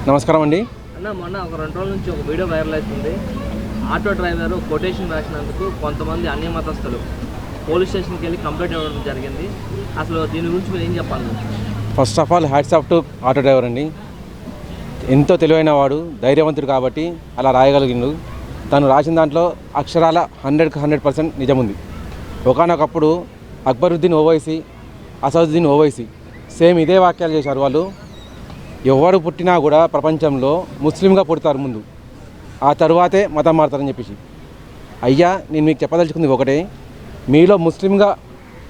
నమస్కారం అండి. అన్న మొన్న ఒక 2 రోజుల నుంచి ఒక వీడియో వైరల్ అవుతుంది. ఆటో డ్రైవర్ కొటేషన్ రాసినందుకు కొంతమంది అన్య మతస్థులు పోలీస్ స్టేషన్కి వెళ్ళి కంప్లైంట్ ఇవ్వడం జరిగింది. అసలు దీని గురించి మీరు ఏం చెప్పాలి? First of all hats off to auto driver అండి. ఎంతో తెలివైన వాడు, ధైర్యవంతుడు కాబట్టి అలా రాయగలిగిండు. తను రాసిన దాంట్లో అక్షరాల 100% నిజం ఉంది. ఒకానొకప్పుడు అక్బరుద్దీన్ ఓవైసీ, అసదుద్దీన్ ఓవైసీ సేమ్ ఇదే వాక్యాలు చేశారు. వాళ్ళు ఎవరు పుట్టినా కూడా ప్రపంచంలో ముస్లింగా పుడతారు ముందు, ఆ తరువాతే మతం మారుతారని చెప్పేసి. అయ్యా, నేను మీకు చెప్పదలుచుకుంది ఒకటే, మీలో ముస్లింగా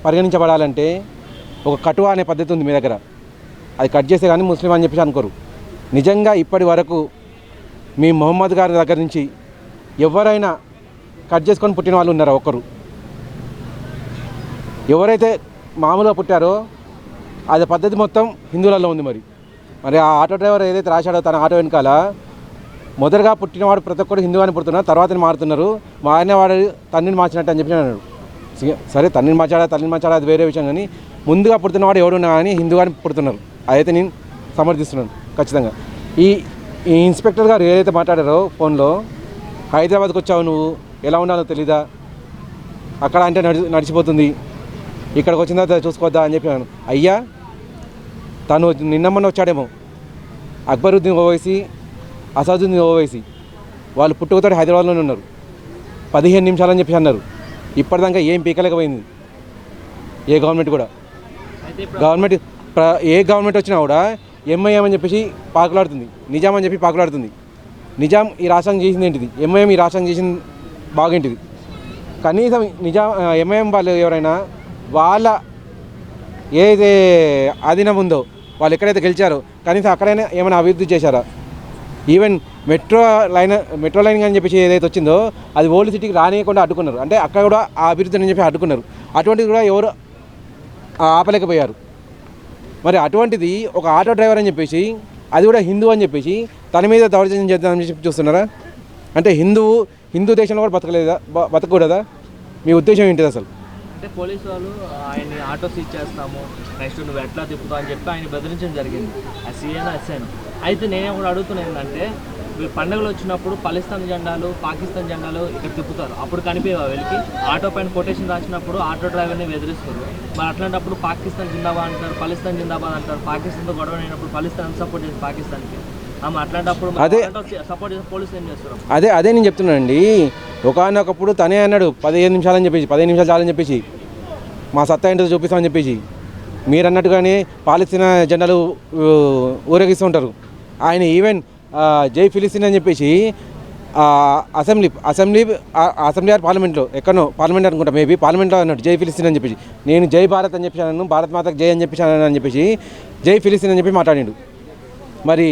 పరిగణించబడాలంటే ఒక కటువా అనే పద్ధతి ఉంది మీ దగ్గర. అది కట్ చేస్తే కానీ ముస్లిం అని చెప్పేసి అనుకోరు. నిజంగా ఇప్పటి వరకు మీ మొహమ్మద్ గారి దగ్గర నుంచి ఎవరైనా కట్ చేసుకొని పుట్టిన వాళ్ళు ఉన్నారా? ఒక్కరు. ఎవరైతే మామూలుగా పుట్టారో అది పద్ధతి మొత్తం హిందువులలో ఉంది. మరి ఆ ఆటో డ్రైవర్ ఏదైతే రాశాడో తన ఆటో వెనకాల, మొదటగా పుట్టినవాడు ప్రతి ఒక్కరు హిందువు అని పుడుతున్నారు, తర్వాత మారుతున్నారు, మారిన వాడు తండ్రిని మార్చినట్టు అని చెప్పి అన్నాడు. సరే, తండ్రిని మార్చాడా అది వేరే విషయం, కానీ ముందుగా పుడుతున్నవాడు ఎవడున్నా కానీ హిందువు అని పుడుతున్నారు. అదైతే నేను సమర్థిస్తున్నాను ఖచ్చితంగా. ఈ ఇన్స్పెక్టర్ గారు ఏదైతే మాట్లాడారో ఫోన్లో, హైదరాబాద్కి వచ్చావు నువ్వు, ఎలా ఉండాలో తెలీదా, అక్కడ అంటే నడిచిపోతుంది, ఇక్కడికి వచ్చిన తర్వాత చూసుకోవద్దా అని చెప్పి అన్నాను. అయ్యా, తను నిన్నమ్మన్న వచ్చాడేమో, అక్బరుద్దీన్ ఓవైసీ, అసదుద్దీన్ ఓవైసీ వాళ్ళు పుట్టుకతోటి హైదరాబాద్లోనే ఉన్నారు. 15 నిమిషాలని చెప్పి అన్నారు. ఇప్పటిదాకా ఏం పీకలేకపోయింది ఏ గవర్నమెంట్ కూడా. ఏ గవర్నమెంట్ వచ్చినా కూడా ఎంఐఎం అని చెప్పేసి పాకులాడుతుంది, నిజాం అని చెప్పి పాకులాడుతుంది. నిజాం ఈ రాష్ట్రానికి చేసింది ఏంటిది? ఎంఐఎం ఈ రాష్ట్రానికి చేసింది బాగేంటిది? కనీసం ఎంఐఎం వాళ్ళు ఎవరైనా వాళ్ళ ఏదైతే ఆధీనం ఉందో, వాళ్ళు ఎక్కడైతే గెలిచారో కనీసం అక్కడైనా ఏమైనా అభివృద్ధి చేశారా? ఈవెన్ మెట్రో లైన్ అని చెప్పేసి ఏదైతే వచ్చిందో అది ఓల్డ్ సిటీకి రానియకుండా అడ్డుకున్నారు. అంటే అక్కడ కూడా ఆ అభివృద్ధి అని చెప్పి అడ్డుకున్నారు. అటువంటిది కూడా ఎవరు ఆపలేకపోయారు. మరి అటువంటిది ఒక ఆటో డ్రైవర్ అని చెప్పేసి, అది కూడా హిందూ అని చెప్పేసి తన మీద దౌర్జన్యం చేద్దామని చెప్పి చూస్తున్నారా? అంటే హిందూ దేశంలో కూడా బతకూడదా? మీ ఉద్దేశం ఏంటిది అసలు? అంటే పోలీసు వాళ్ళు ఆయన్ని ఆటో సీజ్ చేస్తాము, నెక్స్ట్ నువ్వు ఎట్లా తిప్పుతావు అని చెప్పి ఆయన బెదిరించడం జరిగింది. ఆ సీఎన్ ఎస్ఐను. అయితే నేనే కూడా అడుగుతున్నా ఏంటంటే, పండుగలు వచ్చినప్పుడు పాకిస్తాన్ జెండాలు ఇక్కడ తిప్పుతారు, అప్పుడు కనిపించవా వీళ్ళకి? ఆటో పైన కొటేషన్ రాసినప్పుడు ఆటో డ్రైవర్ని బెదిరిస్తారు. మరి అట్లాంటప్పుడు పాకిస్తాన్ జిందాబాద్ అంటారు, పాకిస్తాన్ జిందాబాద్ అంటారు. పాకిస్తాన్తో గొడవ అయినప్పుడు పాకిస్తాన్ సపోర్ట్ చేసి పాకిస్తాన్కి, అట్లాంటప్పుడు సపోర్ట్ చేసి పోలీసులు ఏం చేస్తారు? అదే నేను చెప్తున్నానండి. ఒకనొకప్పుడు తనే అన్నాడు 15 నిమిషాలని చెప్పేసి, 15 నిమిషాలు చాలని చెప్పేసి, మా సత్తా ఏంటో చూపిస్తామని చెప్పేసి. మీరు అన్నట్టుగానే పాలస్తీనా జెండాలు ఊరేగిస్తూ ఉంటారు. ఆయన ఈవెన్ జై ఫిలిస్తీన్ అని చెప్పేసి అసెంబ్లీ ఆర్ పార్లమెంట్లో, ఎక్కడో పార్లమెంట్ అనుకుంటా, మేబీ పార్లమెంట్లో అన్నాడు జై ఫిలిస్తీన్ అని చెప్పేసి. నేను జై భారత్ అని చెప్పేసి అన్నాను, భారత్ మాతకు జై అని చెప్పేసి అని చెప్పేసి జై ఫిలిస్తీన్ అని చెప్పి మాట్లాడాడు. మరి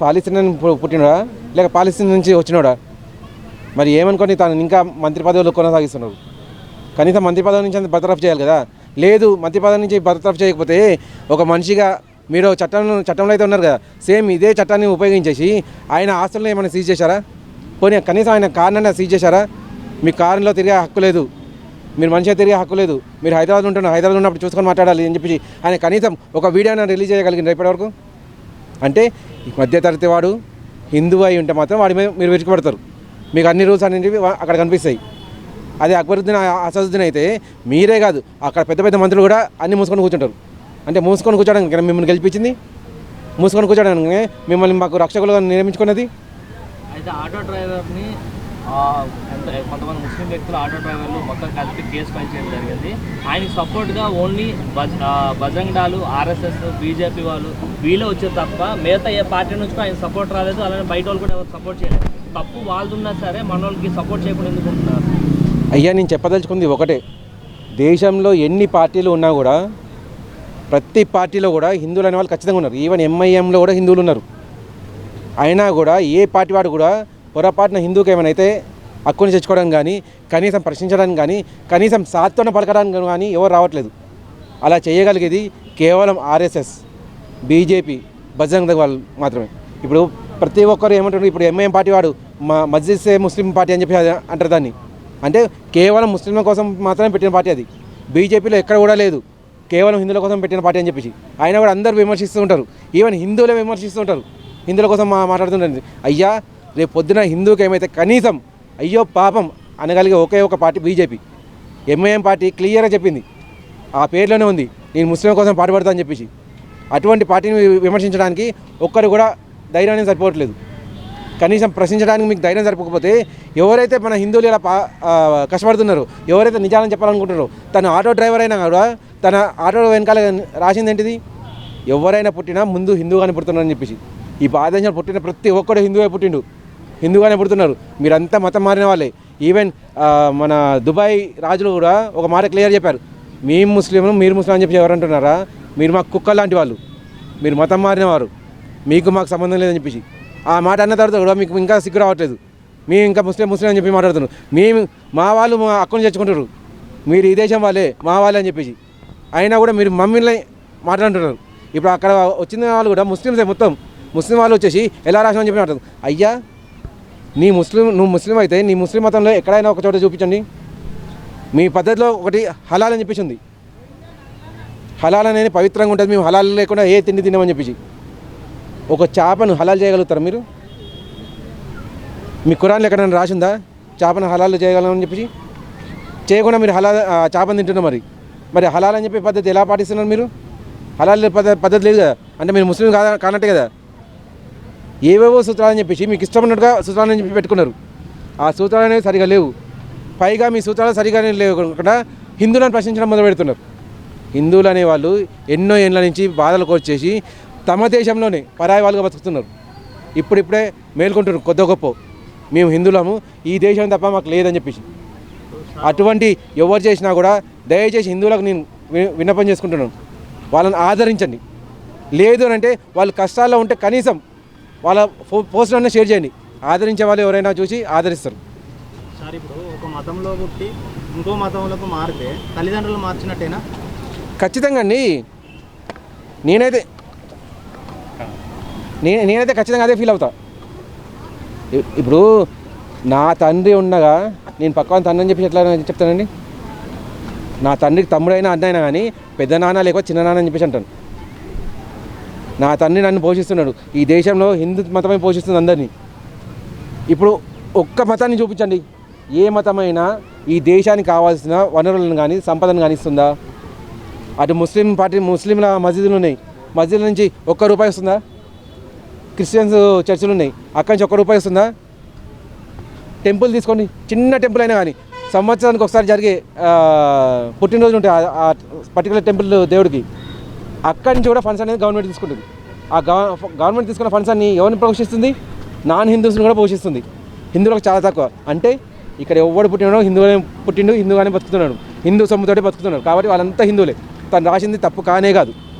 పాలస్తీనా పుట్టినోడా లేక పాలస్తీనా నుంచి వచ్చినోడా? మరి ఏమనుకొని తను ఇంకా మంత్రి పదవులు కొనసాగిస్తున్నారు. కనీసం మంత్రి పదవి నుంచి బర్తరఫ్ చేయాలి కదా. లేదు, మంత్రి పదవి నుంచి బర్తరఫ్ చేయకపోతే ఒక మనిషిగా మీరు చట్టంలో అయితే ఉన్నారు కదా, సేమ్ ఇదే చట్టాన్ని ఉపయోగించేసి ఆయన ఆస్తులను ఏమైనా సీజ్ చేశారా? పోనీ కనీసం ఆయన కార్నైనా సీజ్ చేశారా? మీ కారులో తిరిగే హక్కు లేదు, మీరు మనిషిగా తిరిగే హక్కు లేదు, మీరు హైదరాబాద్ ఉన్నప్పుడు చూసుకొని మాట్లాడాలి అని చెప్పి ఆయన కనీసం ఒక వీడియోని రిలీజ్ చేయగలిగింది ఇప్పటివరకు. అంటే మధ్యతరగతి వాడు హిందువు అయి ఉంటే మాత్రం వాడి మీద మీరు వెతికిపడతారు, మీకు అన్ని రూల్స్ అనేవి అక్కడ కనిపిస్తాయి. అదే అక్బరుద్దీన్, అసదుద్దీన్ అయితే మీరే కాదు, అక్కడ పెద్ద మంత్రులు కూడా అన్నీ మూసుకొని కూర్చుంటారు. అంటే మూసుకొని కూర్చోడానికి మిమ్మల్ని గెలిపించింది, మూసుకొని కూర్చోడానికి మిమ్మల్ని మాకు రక్షకులుగా నియమించుకున్నది. అయితే ఆటో డ్రైవర్ని కొంతమంది ముస్లిం వ్యక్తులు ఆటో డ్రైవర్లు మొత్తం కలిపి కేసు ఫైల్ చేయడం జరిగింది. ఆయనకి సపోర్ట్గా only Bajrang Dal, RSS, BJP వాళ్ళు వీళ్ళే వచ్చారు తప్ప మిగతా ఏ పార్టీ నుంచి ఆయన సపోర్ట్ రాలేదు. అలానే బయట వాళ్ళు కూడా ఎవరు సపోర్ట్ చేయలేదు. తప్పు వాళ్ళున్నా సరే మన వాళ్ళకి సపోర్ట్ చేయకుండా ఎందుకు ఉంటున్నారు? అయ్యా, నేను చెప్పదలుచుకుంది ఒకటే, దేశంలో ఎన్ని పార్టీలు ఉన్నా కూడా ప్రతి పార్టీలో కూడా హిందువులు అనే వాళ్ళు ఖచ్చితంగా ఉన్నారు. ఈవెన్ ఎంఐఎంలో కూడా హిందువులు ఉన్నారు. అయినా కూడా ఏ పార్టీ వాడు కూడా పొరపాటున హిందూకి ఏమైనా అయితే హక్కుని తెచ్చుకోవడం కానీ, కనీసం ప్రశ్నించడానికి కానీ, కనీసం సాత్వన పలకడానికి కానీ ఎవరు రావట్లేదు. అలా చేయగలిగేది కేవలం ఆర్ఎస్ఎస్, బీజేపీ, బజరంగ్ దళ్ వాళ్ళు మాత్రమే. ఇప్పుడు ప్రతి ఒక్కరు ఏమంటారు, ఇప్పుడు ఎంఐఎం పార్టీ వాడు మజ్లిస్ ముస్లిం పార్టీ అని చెప్పి అంటారు దాన్ని. అంటే కేవలం ముస్లింల కోసం మాత్రమే పెట్టిన పార్టీ అది. బీజేపీలో ఎక్కడ కూడా లేదు, కేవలం హిందువుల కోసం పెట్టిన పార్టీ అని చెప్పేసి. అయినా కూడా అందరూ విమర్శిస్తూ ఉంటారు, ఈవెన్ హిందువులే విమర్శిస్తూ ఉంటారు. హిందువుల కోసం మాట్లాడుతుంటుంది. అయ్యా రేపు పొద్దున హిందూకి ఏమైతే కనీసం అయ్యో పాపం అనగలిగే ఒకే ఒక పార్టీ బీజేపీ. ఎంఐఎం పార్టీ క్లియర్గా చెప్పింది, ఆ పేరులోనే ఉంది, నేను ముస్లిం కోసం పాటుపడతా అని చెప్పేసి. అటువంటి పార్టీని విమర్శించడానికి ఒక్కరు కూడా ధైర్యాన్ని సరిపోవట్లేదు. కనీసం ప్రశ్నించడానికి మీకు ధైర్యం సరిపోకపోతే ఎవరైతే మన హిందువులు ఇలా కష్టపడుతున్నారో, ఎవరైతే నిజాలని చెప్పాలనుకుంటున్నారో, తన ఆటో డ్రైవర్ అయినా కూడా తన ఆటో వెనకాల రాసింది ఏంటిది, ఎవరైనా పుట్టినా ముందు హిందువుగానే పుడుతున్నారని చెప్పేసి. ఈ భారతదేశంలో పుట్టిన ప్రతి ఒక్కడు హిందువే పుట్టిండు, హిందువుగానే పుడుతున్నారు. మీరంతా మతం మారిన వాళ్ళే. ఈవెన్ మన దుబాయ్ రాజులు కూడా ఒక మాట క్లియర్ చెప్పారు, మేము ముస్లింలు మీరు ముస్లిం అని చెప్పి ఎవరు అంటున్నారా, మీరు మాకు కుక్క లాంటి వాళ్ళు, మీరు మతం మారిన వారు, మీకు మాకు సంబంధం లేదని చెప్పేసి. ఆ మాట అన్న తర్వాత కూడా మీకు ఇంకా సిగ్గు రావట్లేదు. మేము ఇంకా ముస్లిం అని చెప్పి మాట్లాడుతున్నాం. మేము మా వాళ్ళు మా అక్కని తెచ్చుకుంటారు, మీరు ఈ దేశం వాళ్ళే మా వాళ్ళే అని చెప్పేసి. అయినా కూడా మీరు మమ్మల్ని మాట్లాడుతున్నారు. ఇప్పుడు అక్కడ వచ్చిన వాళ్ళు కూడా ముస్లింసే, మొత్తం ముస్లిం వాళ్ళు వచ్చేసి ఎలా రాసామని చెప్పి మాట్లాడుతుంది. అయ్యా నువ్వు ముస్లిం అయితే నీ ముస్లిం మతంలో ఎక్కడైనా ఒక చోట చూపించండి. మీ పద్ధతిలో ఒకటి హలాల్ అని చెప్పేసి ఉంది. హలాల్ అనేది పవిత్రంగా ఉంటుంది, మేము హలాల్ లేకుండా ఏ తిండి తినమని చెప్పేసి. ఒక చేపను హలాల్ చేయగలుగుతారా మీరు? మీ ఖురాన్లో ఎక్కడైనా రాసిందా చేపను హలాల్ చేయగలమని చెప్పేసి? చేయకుండా మీరు హలాల్ చేపను తింటున్నారు. మరి హలాల్ అని చెప్పే పద్ధతి ఎలా పాటిస్తున్నారు మీరు? హలాల్ పద్ధతి లేదు కదా, అంటే మీరు ముస్లిం కానట్టే కదా. ఏవేవో సూత్రాలని చెప్పేసి మీకు ఇష్టమైనట్టుగా సూత్రాలని చెప్పి పెట్టుకున్నారు. ఆ సూత్రాలు అనేవి సరిగా లేవు. పైగా మీ సూత్రాలు సరిగా లేకుండా హిందువులను ప్రశ్నించడం మొదలు పెడుతున్నారు. హిందువులు అనేవాళ్ళు ఎన్నో ఏళ్ళ నుంచి బాధలు కోర్చేసి తమ దేశంలోనే పరాయి వాళ్ళుగా బతుకుతున్నారు. ఇప్పుడిప్పుడే మేల్కొంటున్నారు కొద్ది గొప్ప, మేము హిందువులము, ఈ దేశం తప్ప మాకు లేదని చెప్పేసి. అటువంటి ఎవరు చేసినా కూడా దయచేసి హిందువులకు నేను విన్నపం చేసుకుంటున్నాను, వాళ్ళని ఆదరించండి. లేదు అని అంటే వాళ్ళు కష్టాల్లో ఉంటే కనీసం వాళ్ళ పోస్టులన్నీ షేర్ చేయండి. ఆదరించే వాళ్ళు ఎవరైనా చూసి ఆదరిస్తారు. సార్ ఇప్పుడు ఒక మతంలో పుట్టి ఇంకో మతంలోకి మారితే తల్లిదండ్రులు మార్చినట్టేనా? ఖచ్చితంగా అండి. నేనైతే ఖచ్చితంగా అదే ఫీల్ అవుతా. ఇప్పుడు నా తండ్రి ఉండగా నేను పక్కన తండ్రి అని చెప్పి ఎట్లా చెప్తానండి? నా తండ్రికి తమ్ముడైనా అన్నైనా కానీ పెద్ద నాన్న లేకపోతే చిన్న నాన్న అని చెప్పేసి అంటాను. నా తండ్రి నన్ను పోషిస్తున్నాడు, ఈ దేశంలో హిందూ మతమే పోషిస్తుంది అందరినీ. ఇప్పుడు ఒక్క మతాన్ని చూపించండి, ఏ మతమైనా ఈ దేశానికి కావాల్సిన వనరులను కానీ సంపదను కానీ ఇస్తుందా? అటు ముస్లింల మసీదులు ఉన్నాయి, మసీదుల నుంచి ₹1 వస్తుందా? క్రిస్టియన్స్ చర్చిలు ఉన్నాయి, అక్కడి నుంచి ₹1 వస్తుందా? టెంపుల్ తీసుకోండి, చిన్న టెంపుల్ అయినా కానీ సంవత్సరానికి ఒకసారి జరిగే పుట్టినరోజులు ఉంటాయి ఆ పర్టికులర్ టెంపుల్ దేవుడికి, అక్కడి నుంచి కూడా ఫండ్స్ అనేది గవర్నమెంట్ తీసుకుంటుంది. ఆ గవర్నమెంట్ తీసుకున్న ఫండ్స్ అన్ని ఎవరిని పోషిస్తుంది? నాన్ హిందూస్ని కూడా పోషిస్తుంది. హిందువులకు చాలా తక్కువ. అంటే ఇక్కడ ఎవడు పుట్టినాడో హిందువుగానే బతుకుతున్నాడు, హిందూ సొమ్ముతోటే బతుకుతున్నాడు. కాబట్టి వాళ్ళంతా హిందువులే. తను రాసింది తప్పు కానే కాదు.